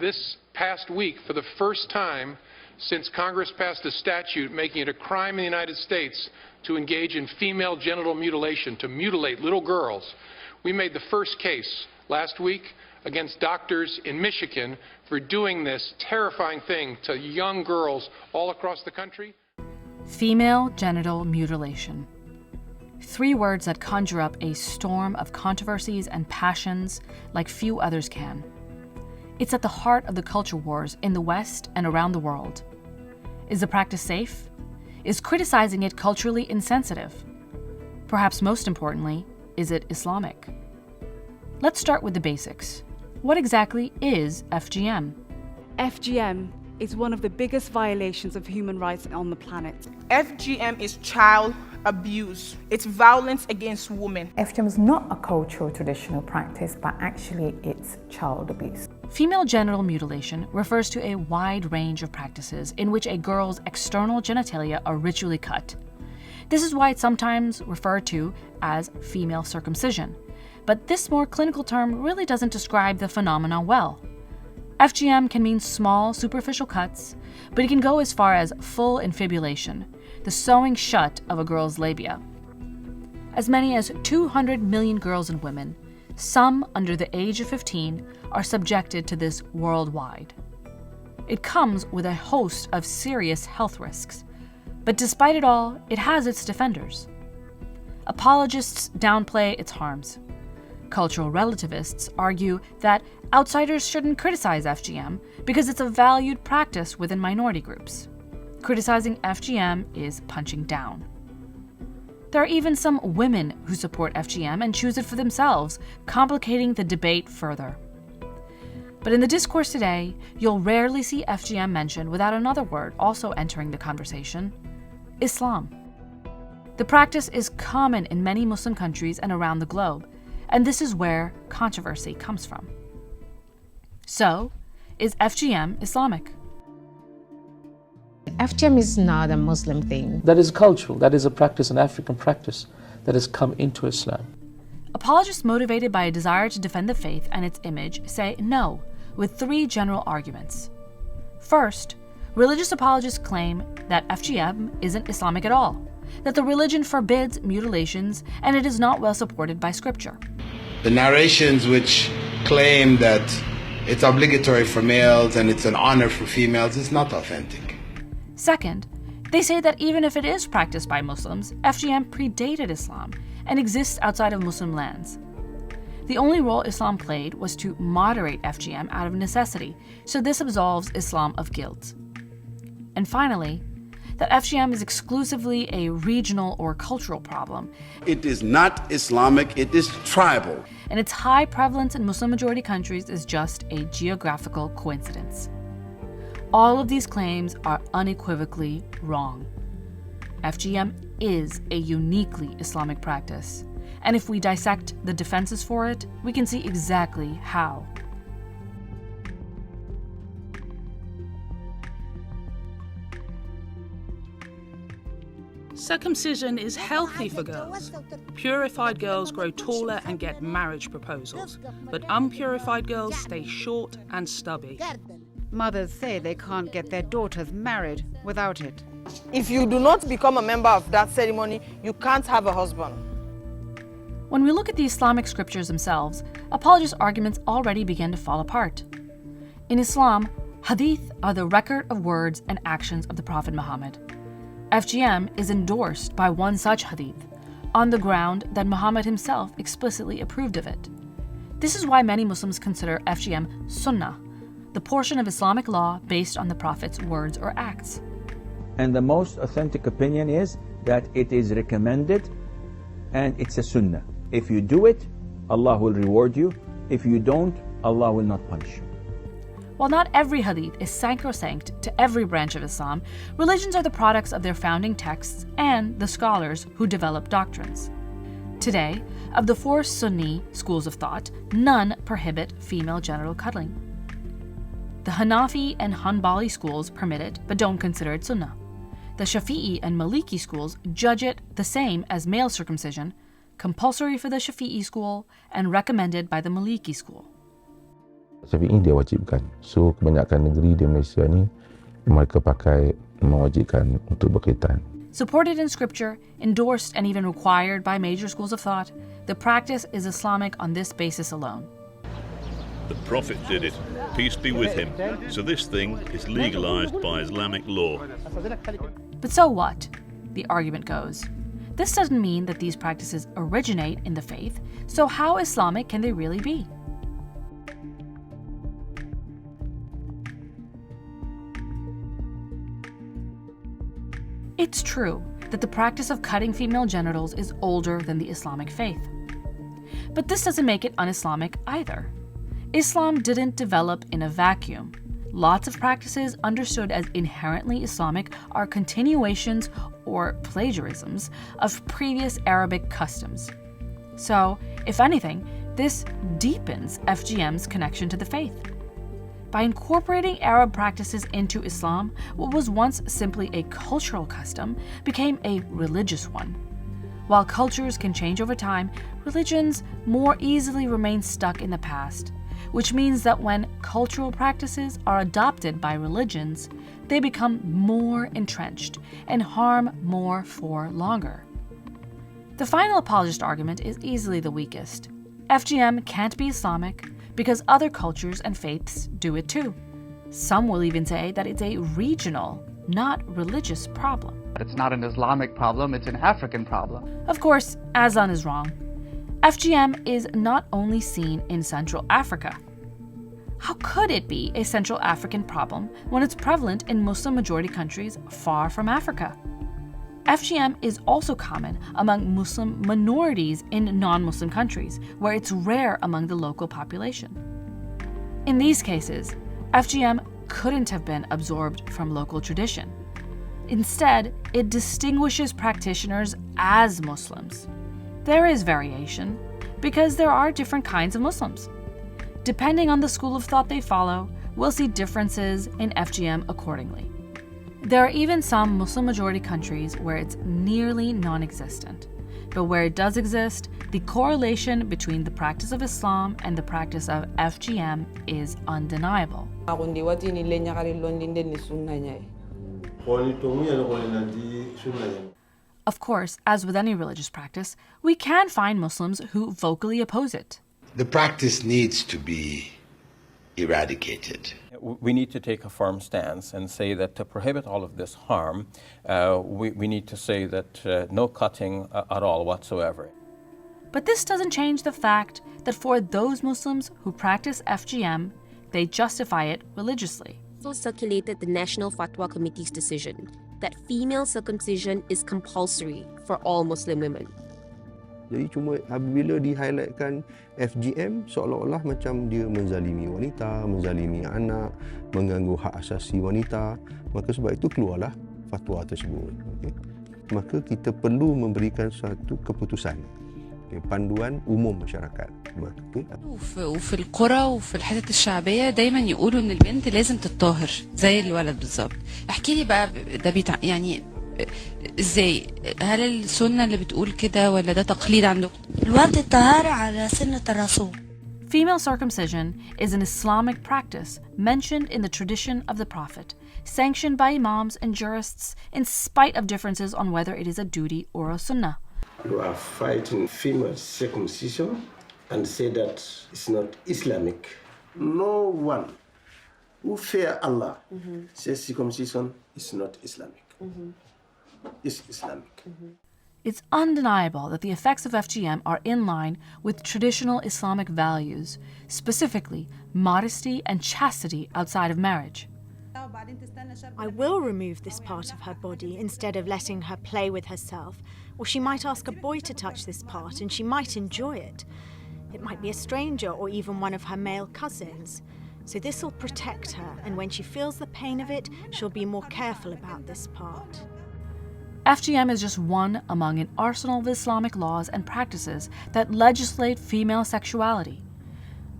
this past week, for the first time since Congress passed a statute making it a crime in the United States to engage in female genital mutilation, to mutilate little girls, we made the first case last week against doctors in Michigan for doing this terrifying thing to young girls all across the country. Female genital mutilation. 3 words that conjure up a storm of controversies and passions like few others can. It's at the heart of the culture wars in the West and around the world. Is the practice safe? Is criticizing it culturally insensitive? Perhaps most importantly, is it Islamic? Let's start with the basics. What exactly is FGM? FGM is one of the biggest violations of human rights on the planet. FGM is child abuse. It's violence against women. FGM is not a cultural traditional practice, but actually it's child abuse. Female genital mutilation refers to a wide range of practices in which a girl's external genitalia are ritually cut. This is why it's sometimes referred to as female circumcision. But this more clinical term really doesn't describe the phenomena well. FGM can mean small, superficial cuts, but it can go as far as full infibulation, the sewing shut of a girl's labia. As many as 200 million girls and women, some under the age of 15, are subjected to this worldwide. It comes with a host of serious health risks, but despite it all, it has its defenders. Apologists downplay its harms. Cultural relativists argue that outsiders shouldn't criticize FGM because it's a valued practice within minority groups. Criticizing FGM is punching down. There are even some women who support FGM and choose it for themselves, complicating the debate further. But in the discourse today, you'll rarely see FGM mentioned without another word also entering the conversation: Islam. The practice is common in many Muslim countries and around the globe, and this is where controversy comes from. So, is FGM Islamic? FGM is not a Muslim thing. That is cultural. That is a practice, an African practice that has come into Islam. Apologists motivated by a desire to defend the faith and its image say no, with 3 general arguments. First, religious apologists claim that FGM isn't Islamic at all, that the religion forbids mutilations, and it is not well supported by scripture. The narrations which claim that it's obligatory for males and it's an honor for females is not authentic. Second, they say that even if it is practiced by Muslims, FGM predated Islam and exists outside of Muslim lands. The only role Islam played was to moderate FGM out of necessity, so this absolves Islam of guilt. And finally, that FGM is exclusively a regional or cultural problem. It is not Islamic, it is tribal. And its high prevalence in Muslim-majority countries is just a geographical coincidence. All of these claims are unequivocally wrong. FGM is a uniquely Islamic practice, and if we dissect the defenses for it, we can see exactly how. Circumcision is healthy for girls. Purified girls grow taller and get marriage proposals, but unpurified girls stay short and stubby. Mothers say they can't get their daughters married without it. If you do not become a member of that ceremony, you can't have a husband. When we look at the Islamic scriptures themselves, apologist arguments already begin to fall apart. In Islam, hadith are the record of words and actions of the Prophet Muhammad. FGM is endorsed by one such hadith, on the ground that Muhammad himself explicitly approved of it. This is why many Muslims consider FGM sunnah, the portion of Islamic law based on the Prophet's words or acts. And the most authentic opinion is that it is recommended and it's a sunnah. If you do it, Allah will reward you. If you don't, Allah will not punish you. While not every hadith is sacrosanct to every branch of Islam, religions are the products of their founding texts and the scholars who develop doctrines. Today, of the 4 Sunni schools of thought, none prohibit female genital cuddling. The Hanafi and Hanbali schools permit it, but don't consider it sunnah. The Shafi'i and Maliki schools judge it the same as male circumcision, compulsory for the Shafi'i school and recommended by the Maliki school. Syafi'i dia wajibkan. So kebanyakan negeri di Malaysia ni mereka mewajibkan untuk berkhitan. Supported in scripture, endorsed and even required by major schools of thought, the practice is Islamic on this basis alone. The Prophet did it, peace be with him, so this thing is legalized by Islamic law. But so what? The argument goes. This doesn't mean that these practices originate in the faith, so how Islamic can they really be? It's true that the practice of cutting female genitals is older than the Islamic faith. But this doesn't make it un-Islamic either. Islam didn't develop in a vacuum. Lots of practices understood as inherently Islamic are continuations or plagiarisms of previous Arabic customs. So, if anything, this deepens FGM's connection to the faith. By incorporating Arab practices into Islam, what was once simply a cultural custom became a religious one. While cultures can change over time, religions more easily remain stuck in the past, which means that when cultural practices are adopted by religions, they become more entrenched and harm more for longer. The final apologist argument is easily the weakest. FGM can't be Islamic because other cultures and faiths do it too. Some will even say that it's a regional, not religious problem. It's not an Islamic problem, it's an African problem. Of course, Azan is wrong. FGM is not only seen in Central Africa. How could it be a Central African problem when it's prevalent in Muslim-majority countries far from Africa? FGM is also common among Muslim minorities in non-Muslim countries, where it's rare among the local population. In these cases, FGM couldn't have been absorbed from local tradition. Instead, it distinguishes practitioners as Muslims. There is variation, because there are different kinds of Muslims. Depending on the school of thought they follow, we'll see differences in FGM accordingly. There are even some Muslim-majority countries where it's nearly non-existent. But where it does exist, the correlation between the practice of Islam and the practice of FGM is undeniable. Of course, as with any religious practice, we can find Muslims who vocally oppose it. The practice needs to be eradicated. We need to take a firm stance and say that to prohibit all of this harm, we need to say that no cutting at all whatsoever. But this doesn't change the fact that for those Muslims who practice FGM, they justify it religiously. Also circulated the National Fatwa Committee's decision that female circumcision is compulsory for all Muslim women. Jadi cuma apabila di-highlightkan FGM, seolah-olah macam dia menzalimi wanita, menzalimi anak, mengganggu hak asasi wanita. Maka sebab itu keluarlah fatwa tersebut. Okay. Maka kita perlu memberikan satu keputusan, panduan umum masyarakat. وفي القرى وفي الحتت الشعبية دايما يقولوا إن البنت لازم تتطهر زي الولد بالظبط. احكي لي بقى ده يعني ازاي؟ هل السنة اللي بتقول كده ولا ده تقليد عندكم؟ الوقت الطهارة على سنة الرسول. Female circumcision is an Islamic practice mentioned in the tradition of the Prophet, sanctioned by imams and jurists in spite of differences on whether it is a duty or a sunnah. You are fighting female circumcision and say that it's not Islamic. No one who fear Allah says circumcision is not Islamic. Is Islamic. It's undeniable that the effects of FGM are in line with traditional Islamic values, specifically modesty and chastity outside of marriage. I will remove this part of her body instead of letting her play with herself, or she might ask a boy to touch this part and she might enjoy it. It might be a stranger or even one of her male cousins. So this will protect her, and when she feels the pain of it, she'll be more careful about this part. FGM is just one among an arsenal of Islamic laws and practices that legislate female sexuality.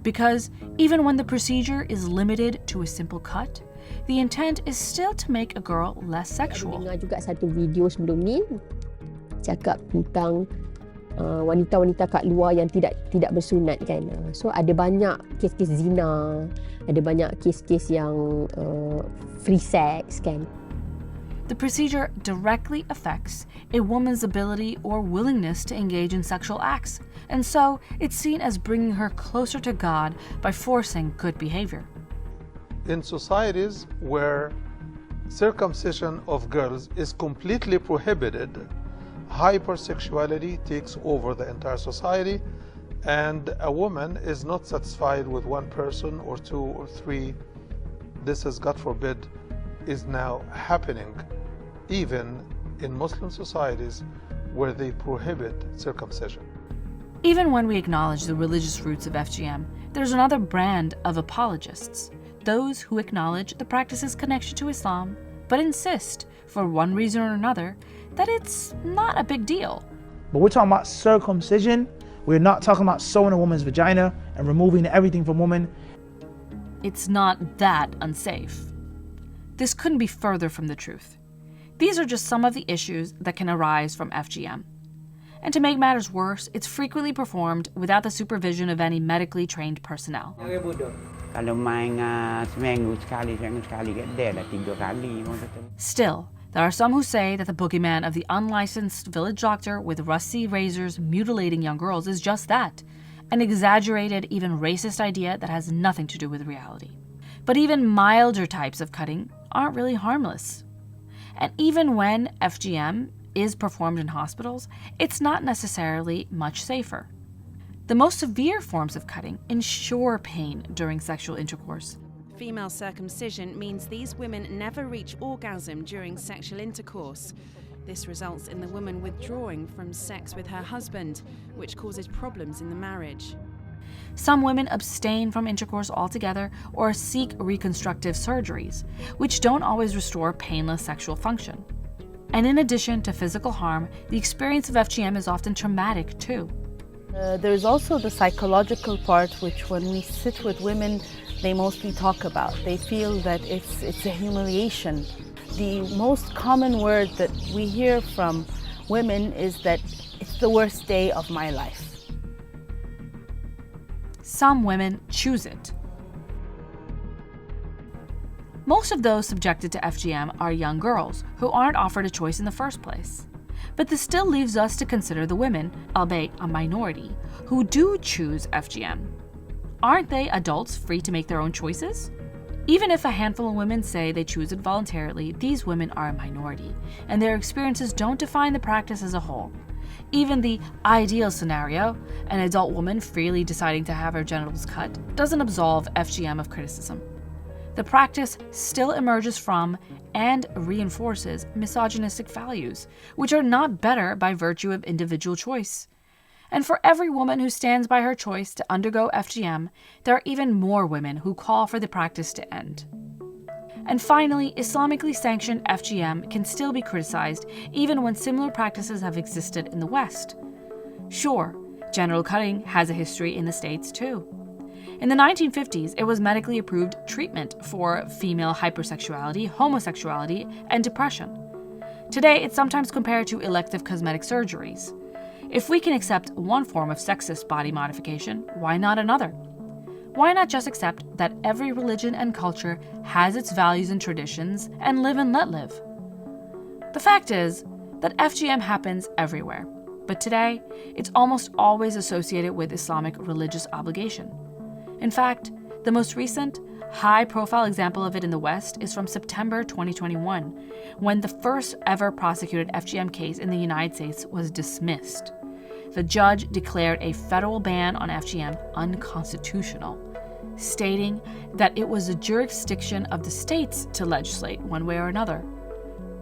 Because even when the procedure is limited to a simple cut, the intent is still to make a girl less sexual. Dengar juga satu video sebelum ni cakap tentang wanita-wanita kat luar yang tidak bersunat kan. So ada banyak kes-kes zina, ada banyak kes-kes yang free sex kan. The procedure directly affects a woman's ability or willingness to engage in sexual acts, and so it's seen as bringing her closer to God by forcing good behavior. In societies where circumcision of girls is completely prohibited, hypersexuality takes over the entire society, and a woman is not satisfied with one person or two or three. This is, God forbid, is now happening even in Muslim societies where they prohibit circumcision. Even when we acknowledge the religious roots of FGM, there's another brand of apologists, those who acknowledge the practice's connection to Islam, but insist, for one reason or another, that it's not a big deal. But we're talking about circumcision. We're not talking about sewing a woman's vagina and removing everything from woman. It's not that unsafe. This couldn't be further from the truth. These are just some of the issues that can arise from FGM. And to make matters worse, it's frequently performed without the supervision of any medically trained personnel. Still, there are some who say that the boogeyman of the unlicensed village doctor with rusty razors mutilating young girls is just that, an exaggerated, even racist idea that has nothing to do with reality. But even milder types of cutting aren't really harmless. And even when FGM is performed in hospitals, it's not necessarily much safer. The most severe forms of cutting ensure pain during sexual intercourse. Female circumcision means these women never reach orgasm during sexual intercourse. This results in the woman withdrawing from sex with her husband, which causes problems in the marriage. Some women abstain from intercourse altogether or seek reconstructive surgeries, which don't always restore painless sexual function. And in addition to physical harm, the experience of FGM is often traumatic too. There's also the psychological part, which when we sit with women, they mostly talk about. They feel that it's a humiliation. The most common word that we hear from women is that it's the worst day of my life. Some women choose it. Most of those subjected to FGM are young girls who aren't offered a choice in the first place. But this still leaves us to consider the women, albeit a minority, who do choose FGM. Aren't they adults free to make their own choices? Even if a handful of women say they choose it voluntarily, these women are a minority, and their experiences don't define the practice as a whole. Even the ideal scenario, an adult woman freely deciding to have her genitals cut, doesn't absolve FGM of criticism. The practice still emerges from and reinforces misogynistic values, which are not better by virtue of individual choice. And for every woman who stands by her choice to undergo FGM, there are even more women who call for the practice to end. And finally, Islamically sanctioned FGM can still be criticized even when similar practices have existed in the West. Sure, genital cutting has a history in the States too. In the 1950s, it was medically approved treatment for female hypersexuality, homosexuality, and depression. Today, it's sometimes compared to elective cosmetic surgeries. If we can accept one form of sexist body modification, why not another? Why not just accept that every religion and culture has its values and traditions and live and let live? The fact is that FGM happens everywhere, but today it's almost always associated with Islamic religious obligation. In fact, the most recent, high-profile example of it in the West is from September 2021, when the first ever prosecuted FGM case in the United States was dismissed. The judge declared a federal ban on FGM unconstitutional, stating that it was the jurisdiction of the states to legislate one way or another.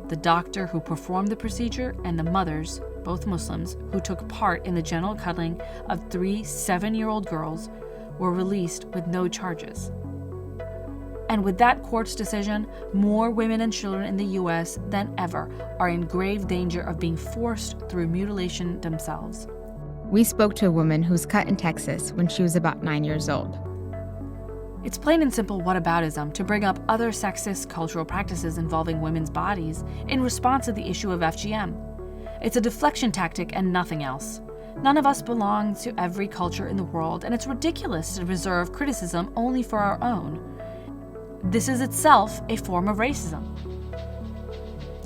The doctor who performed the procedure and the mothers, both Muslims, who took part in the genital cuddling of 3 7-year-old girls were released with no charges. And with that court's decision, more women and children in the US than ever are in grave danger of being forced through mutilation themselves. We spoke to a woman who was cut in Texas when she was about 9 years old. It's plain and simple whataboutism to bring up other sexist cultural practices involving women's bodies in response to the issue of FGM. It's a deflection tactic and nothing else. None of us belong to every culture in the world, and it's ridiculous to reserve criticism only for our own. This is itself a form of racism.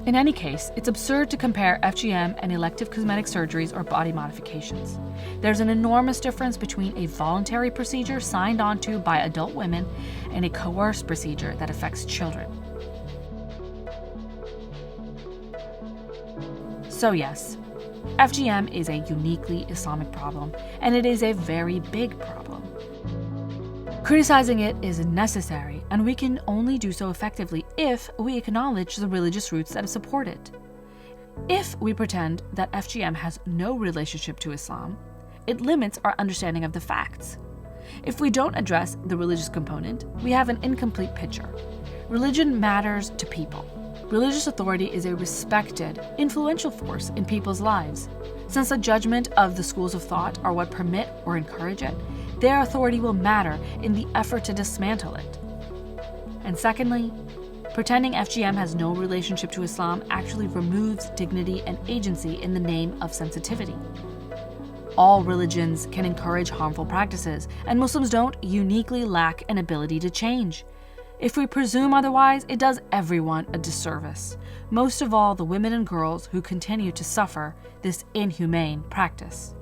In any case, it's absurd to compare FGM and elective cosmetic surgeries or body modifications. There's an enormous difference between a voluntary procedure signed onto by adult women and a coerced procedure that affects children. So yes, FGM is a uniquely Islamic problem, and it is a very big problem. Criticizing it is necessary, and we can only do so effectively if we acknowledge the religious roots that support it. If we pretend that FGM has no relationship to Islam, it limits our understanding of the facts. If we don't address the religious component, we have an incomplete picture. Religion matters to people. Religious authority is a respected, influential force in people's lives. Since the judgment of the schools of thought are what permit or encourage it, their authority will matter in the effort to dismantle it. And secondly, pretending FGM has no relationship to Islam actually removes dignity and agency in the name of sensitivity. All religions can encourage harmful practices, and Muslims don't uniquely lack an ability to change. If we presume otherwise, it does everyone a disservice, most of all the women and girls who continue to suffer this inhumane practice.